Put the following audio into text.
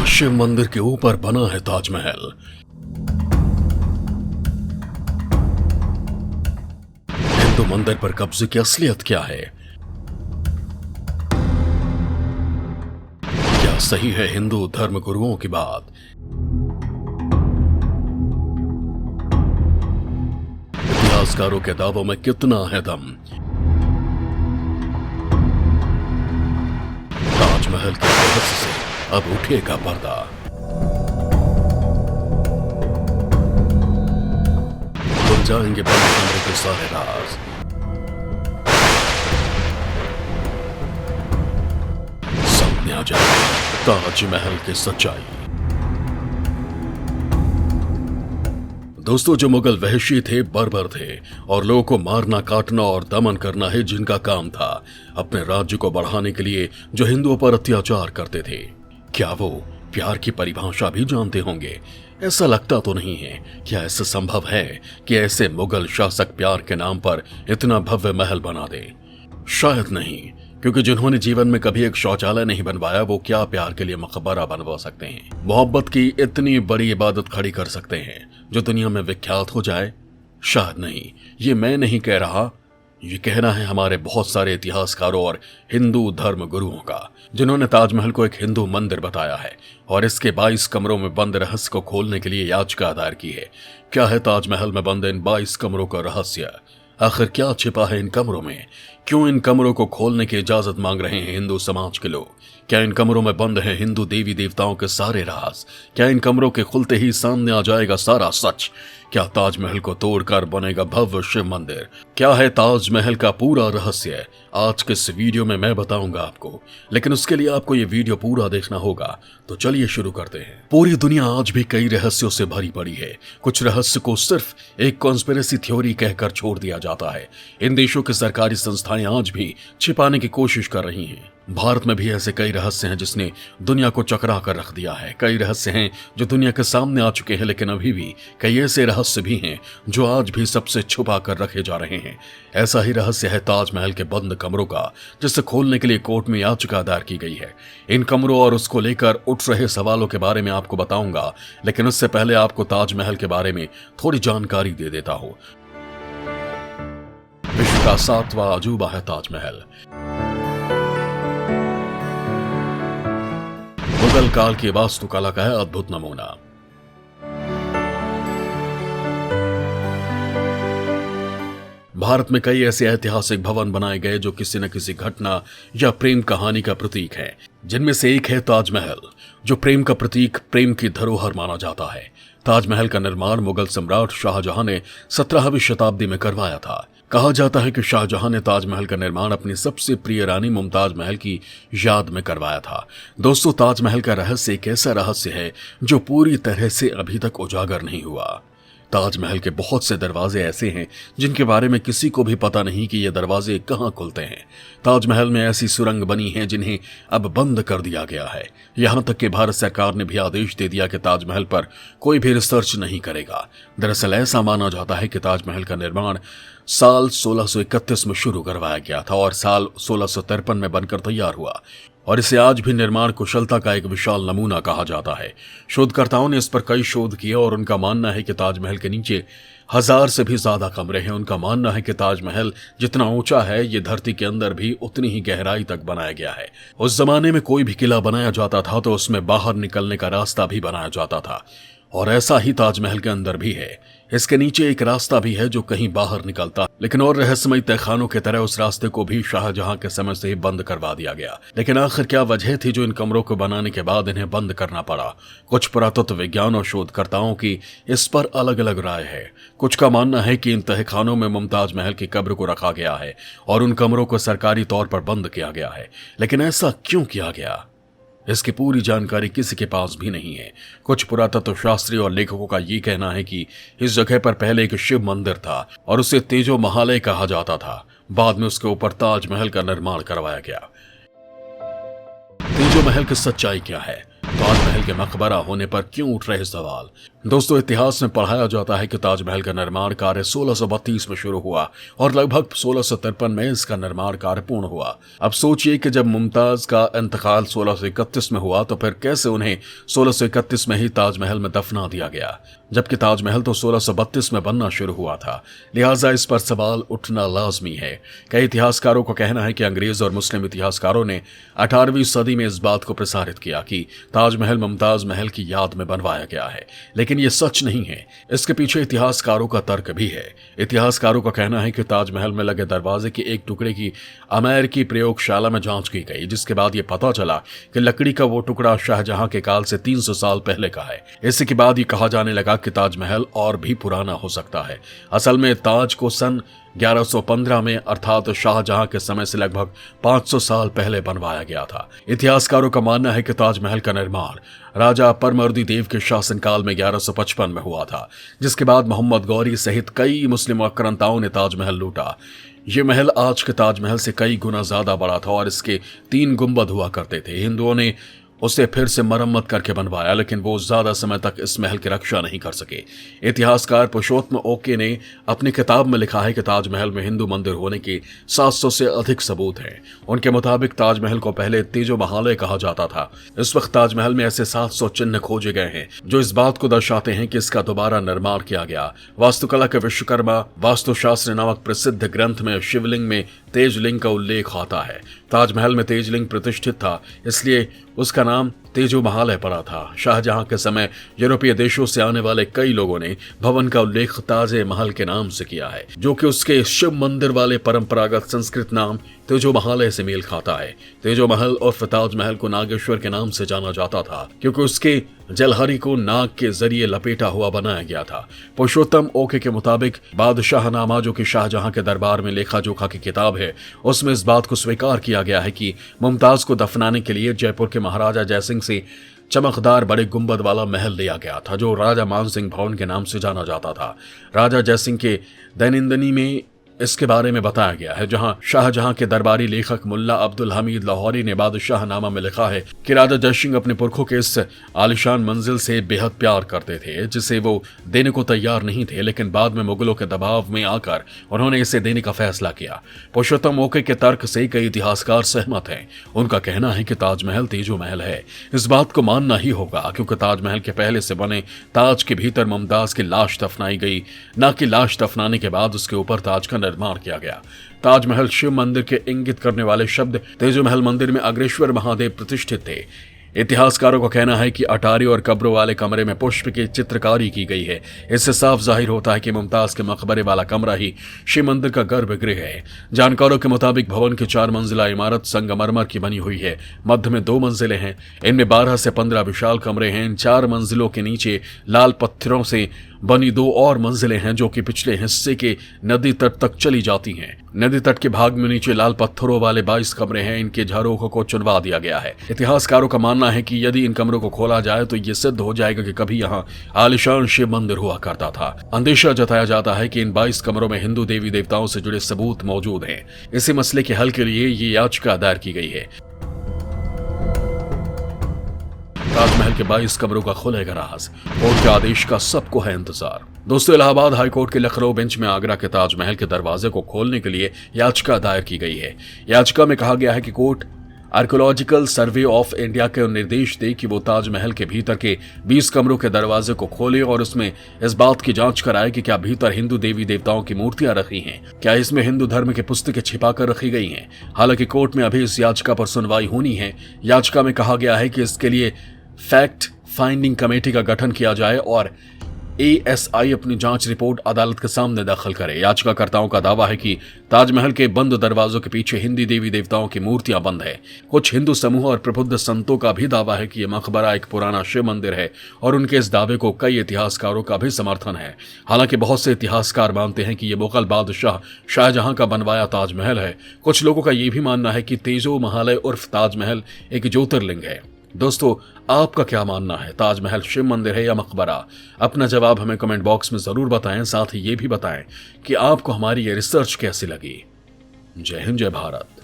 शिव मंदिर के ऊपर बना है ताजमहल। हिंदू मंदिर पर कब्जे की असलियत क्या है? क्या सही है हिंदू धर्म गुरुओं की बात? इतिहासकारों के दावों में कितना है दम? ताजमहल के रहस्य से अब उठेगा पर्दा। खुल जाएंगे बंद कमरे के सारे राज। सामने आ जाएगी ताजमहल की सच्चाई। दोस्तों, जो मुगल वहशी थे, बर्बर थे और लोगों को मारना, काटना और दमन करना है जिनका काम था, अपने राज्य को बढ़ाने के लिए जो हिंदुओं पर अत्याचार करते थे, क्या वो प्यार की परिभाषा भी जानते होंगे? ऐसा लगता तो नहीं है। क्या ऐसा संभव है कि ऐसे मुगल शासक प्यार के नाम पर इतना भव्य महल बना दे? शायद नहीं, क्योंकि जिन्होंने जीवन में कभी एक शौचालय नहीं बनवाया, वो क्या प्यार के लिए मकबरा बनवा सकते हैं? मोहब्बत की इतनी बड़ी इबादत खड़ी कर सकते हैं जो दुनिया में विख्यात हो जाए? शायद नहीं। ये मैं नहीं कह रहा, ये कहना है हमारे बहुत सारे इतिहासकारों और हिंदू धर्म गुरुओं का, जिन्होंने ताजमहल को एक हिंदू मंदिर बताया है और इसके 22 कमरों में बंद रहस्य को खोलने के लिए याचिका दायर की है। क्या है ताजमहल में बंद इन 22 कमरों का रहस्य? आखिर क्या छिपा है इन कमरों में? क्यों इन कमरों को खोलने की इजाजत मांग रहे हैं हिंदू समाज के लोग? क्या इन कमरों में बंद है हिंदू देवी देवताओं के सारे राज? क्या इन कमरों के खुलते ही सामने आ जाएगा सारा सच? क्या ताजमहल को तोड़कर बनेगा भव्य शिव मंदिर? क्या है ताजमहल का पूरा रहस्य? आज के इस वीडियो में मैं बताऊंगा आपको, लेकिन उसके लिए आपको ये वीडियो पूरा देखना होगा। तो चलिए शुरू करते हैं। पूरी दुनिया आज भी कई रहस्यों से भरी पड़ी है। कुछ रहस्य को सिर्फ एक कॉन्स्पिरेसी थ्योरी कहकर छोड़ दिया जाता है। इन देशों की सरकारी संस्थाएं आज भी छिपाने की कोशिश कर रही हैं। भारत में भी ऐसे कई रहस्य हैं जिसने दुनिया को चकरा कर रख दिया है। कई रहस्य हैं जो दुनिया के सामने आ चुके हैं, लेकिन अभी भी कई ऐसे रहस्य भी हैं जो आज भी सबसे छुपा कर रखे जा रहे हैं। ऐसा ही रहस्य है ताजमहल के बंद कमरों का, जिसे खोलने के लिए कोर्ट में याचिका दायर की गई है। इन कमरों और उसको लेकर उठ रहे सवालों के बारे में आपको बताऊंगा, लेकिन उससे पहले आपको ताजमहल के बारे में थोड़ी जानकारी दे देता हूं। विश्व का 7वां अजूबा है ताजमहल। मुगल काल की वास्तुकला का है अद्भुत नमूना। भारत में कई ऐसे ऐतिहासिक भवन बनाए गए जो किसी न किसी घटना या प्रेम कहानी का प्रतीक है। जिनमें से एक है ताजमहल, जो प्रेम का प्रतीक, प्रेम की धरोहर माना जाता है। ताजमहल का निर्माण मुगल सम्राट शाहजहां ने 17वीं शताब्दी में करवाया था। कहा जाता है कि शाहजहां ने ताजमहल का निर्माण अपनी सबसे प्रिय रानी मुमताज महल की याद में करवाया था। दोस्तों, ताजमहल का रहस्य एक ऐसा रहस्य है जो पूरी तरह से अभी तक उजागर नहीं हुआ। ताजमहल के बहुत से दरवाजे ऐसे हैं जिनके बारे में किसी को भी पता नहीं कि ये दरवाजे कहाँ खुलते हैं। ताजमहल में ऐसी सुरंग बनी हैं जिन्हें अब बंद कर दिया गया है। यहाँ तक कि भारत सरकार ने भी आदेश दे दिया कि ताजमहल पर कोई भी रिसर्च नहीं करेगा। दरअसल ऐसा माना जाता है कि ताजमहल का निर्माण साल 1631 में शुरू करवाया गया था और साल 1653 में बनकर तैयार हुआ, और इसे आज भी निर्माण कुशलता का एक विशाल नमूना कहा जाता है। शोधकर्ताओं ने इस पर कई शोध किए और उनका मानना है कि ताजमहल के नीचे 1000 से भी ज्यादा कमरे हैं। उनका मानना है कि ताजमहल जितना ऊंचा है, ये धरती के अंदर भी उतनी ही गहराई तक बनाया गया है। उस जमाने में कोई भी किला बनाया जाता था तो उसमें बाहर निकलने का रास्ता भी बनाया जाता था, और ऐसा ही ताजमहल के अंदर भी है। इसके नीचे एक रास्ता भी है जो कहीं बाहर निकलता, लेकिन और रहस्यमयी तहखानों की तरह उस रास्ते को भी शाहजहां के समय से ही बंद करवा दिया गया। लेकिन आखिर क्या वजह थी जो इन कमरों को बनाने के बाद इन्हें बंद करना पड़ा? कुछ पुरातत्व विज्ञान और शोधकर्ताओं की इस पर अलग अलग राय है। कुछ का मानना है कि इन तहखानों में मुमताज महल की कब्र को रखा गया है और उन कमरों को सरकारी तौर पर बंद किया गया है। लेकिन ऐसा क्यों किया गया, इसकी पूरी जानकारी किसी के पास भी नहीं है। कुछ पुरातत्व शास्त्री और लेखकों का ये कहना है कि इस जगह पर पहले एक शिव मंदिर था और उसे तेजो महालय कहा जाता था। बाद में उसके ऊपर ताजमहल का निर्माण करवाया गया। तेजो महल की सच्चाई क्या है? ताजमहल के मकबरा होने पर क्यों उठ रहे सवाल? दोस्तों, इतिहास में पढ़ाया जाता है कि ताजमहल का निर्माण कार्य 1632 में शुरू हुआ और लगभग 1653 में इसका निर्माण कार्य पूर्ण हुआ। अब सोचिए कि जब मुमताज का इंतकाल 1631 में हुआ तो फिर कैसे उन्हें 1631 में ही ताजमहल में दफना दिया गया, जबकि ताजमहल तो 1632 में बनना शुरू हुआ था। लिहाजा इस पर सवाल उठना लाजमी है। कई इतिहासकारों का कहना है कि अंग्रेज और मुस्लिम इतिहासकारों ने 18वीं सदी में इस बात को प्रसारित किया कि ताजमहल मुमताज महल की याद में बनवाया गया है, लेकिन ये सच नहीं है। इसके पीछे इतिहासकारों का तर्क भी है। इतिहासकारों का कहना है कि ताजमहल में लगे दरवाजे के एक टुकड़े की अमेरिकी प्रयोगशाला में जांच की गई, जिसके बाद ये पता चला कि लकड़ी का वो टुकड़ा शाहजहां के काल से 300 साल पहले का है। इसी के बाद ये कहा जाने लगा कि ताजमहल और भी पुराना हो सकता है। असल में ताज को सन 1115 में अर्थात शाहजहां के समय से लगभग 500 साल पहले बनवाया गया था। इतिहासकारों का मानना है कि ताजमहल का निर्माण राजा परमर्दी देव के शासनकाल में 1155 में हुआ था, जिसके बाद मोहम्मद गौरी सहित कई मुस्लिम आक्रांताओं ने ताजमहल लूटा। ये महल आज के ताजमहल से कई गुना ज्यादा बड़ा था और इसके 3 गुंबद हुआ करते थे। हिंदुओं ने उसे फिर से मरम्मत करके बनवाया, लेकिन वो ज्यादा समय तक इस महल की रक्षा नहीं कर सके। इतिहासकार पुरुषोत्तम ओके ने अपनी किताब में लिखा है कि ताजमहल में हिंदू मंदिर होने के 700 से अधिक सबूत हैं। उनके मुताबिक ताजमहल को पहले तेजो महालय कहा जाता था। इस वक्त ताजमहल में ऐसे 700 चिन्ह खोजे गए हैं जो इस बात को दर्शाते हैं कि इसका दोबारा निर्माण किया गया। वास्तुकला के विश्वकर्मा वास्तुशास्त्र नामक प्रसिद्ध ग्रंथ में शिवलिंग में तेजलिंग का उल्लेख आता है। ताजमहल में तेजलिंग प्रतिष्ठित था, इसलिए उसका नाम तेजो महालय पड़ा था। शाहजहां के समय यूरोपीय देशों से आने वाले कई लोगों ने भवन का उल्लेख ताजे महल के नाम से किया है, जो कि उसके शिव मंदिर वाले परंपरागत संस्कृत नाम तेजो महालय से मेल खाता है। तेजो महल और ताजमहल को नागेश्वर के नाम से जाना जाता था, क्योंकि उसके जलहरी को नाग के जरिए लपेटा हुआ बनाया गया था। पुरुषोत्तम ओके के मुताबिक बादशाहनामा, जो कि शाहजहां के दरबार में लेखा जोखा की किताब है, उसमें इस बात को स्वीकार किया गया है कि मुमताज को दफनाने के लिए जयपुर के महाराजा जयसिंह से चमकदार बड़े गुंबद वाला महल लिया गया था, जो राजा मानसिंह भवन के नाम से जाना जाता था। राजा जयसिंह के दैनिंदनी में इसके बारे में बताया गया है, जहां शाहजहां के दरबारी लेखक मुल्ला अब्दुल हमीद लाहौरी ने बादशाहनामा में लिखा है कि राजा जयसिंह अपने पुरखों के इस आलिशान मंजिल से बेहद प्यार करते थे, जिसे वो देने को तैयार नहीं थे, लेकिन बाद में मुगलों के दबाव में आकर उन्होंने इसे देने का फैसला किया। पुरुषोत्तम ओके के तर्क से कई इतिहासकार सहमत हैं। उनका कहना है कि ताजमहल तेजो महल है। इस बात को मानना ही होगा, क्योंकि ताजमहल के पहले से बने ताज के भीतर मुमताज की लाश दफनाई गई, न कि लाश दफनाने के बाद उसके ऊपर ताज का निर्माण किया गया। ताजमहल शिव मंदिर के इंगित करने वाले शब्द तेजो महल मंदिर में अग्रेश्वर महादेव प्रतिष्ठित थे। इतिहासकारों का कहना है कि अटारी और कब्रों वाले कमरे में पुष्प की चित्रकारी की गई है। इससे साफ जाहिर होता है कि मुमताज के मकबरे वाला कमरा ही शिव मंदिर का गर्भगृह है। जानकारों के मुताबिक भवन की 4 मंजिला इमारत संगमरमर की बनी हुई है। मध्य में 2 मंजिलें हैं। इनमें 12 से 15 विशाल कमरे हैं। इन 4 मंजिलों के नीचे लाल पत्थरों से बनी 2 और मंजिलें हैं, जो कि पिछले हिस्से के नदी तट तक चली जाती हैं। नदी तट के भाग में नीचे लाल पत्थरों वाले 22 कमरे हैं। इनके झरोखों को चुनवा दिया गया है। इतिहासकारों का मानना है कि यदि इन कमरों को खोला जाए तो ये सिद्ध हो जाएगा कि कभी यहाँ आलिशान शिव मंदिर हुआ करता था। अंदेशा जताया जाता है कि इन 22 कमरों में हिंदू देवी देवताओं से जुड़े सबूत मौजूद हैं। इसी मसले के हल के लिए ये याचिका दायर की गई है। ताजमहल के 22 कमरों का खुलेगा राज। कोर्ट के आदेश का सबको है इंतजार। दोस्तों, इलाहाबाद हाईकोर्ट के लखनऊ बेंच में आगरा के ताजमहल के दरवाजे को खोलने के लिए याचिका दायर की गई है। याचिका में कहा गया है कि court archaeological survey of India के निर्देश दे कि वो ताजमहल के भीतर के 20 कमरों के दरवाजे को खोले और उसमें इस बात की जांच कराए कि क्या भीतर हिंदू देवी देवताओं की मूर्तियां रखी हैं, क्या इसमें हिंदू धर्म की पुस्तकें छिपा कर रखी गई हैं। हालांकि कोर्ट में अभी इस याचिका पर सुनवाई होनी है। याचिका में कहा गया है कि इसके लिए फैक्ट फाइंडिंग कमेटी का गठन किया जाए और ASI अपनी जांच रिपोर्ट अदालत के सामने दाखिल करे। याचिकाकर्ताओं का दावा है कि ताजमहल के बंद दरवाजों के पीछे हिंदी देवी देवताओं की मूर्तियां बंद है। कुछ हिंदू समूह और प्रबुद्ध संतों का भी दावा है कि यह मकबरा एक पुराना शिव मंदिर है और उनके इस दावे को कई इतिहासकारों का भी समर्थन है। हालांकि बहुत से इतिहासकार मानते हैं कि यह मुगल बादशाह शाहजहां का बनवाया ताजमहल है। कुछ लोगों का यह भी मानना है कि तेजो महालय उर्फ ताजमहल एक ज्योतिर्लिंग है। दोस्तों, आपका क्या मानना है? ताजमहल शिव मंदिर है या मकबरा? अपना जवाब हमें कमेंट बॉक्स में जरूर बताएं। साथ ही ये भी बताएं कि आपको हमारी ये रिसर्च कैसी लगी। जय हिंद, जय भारत।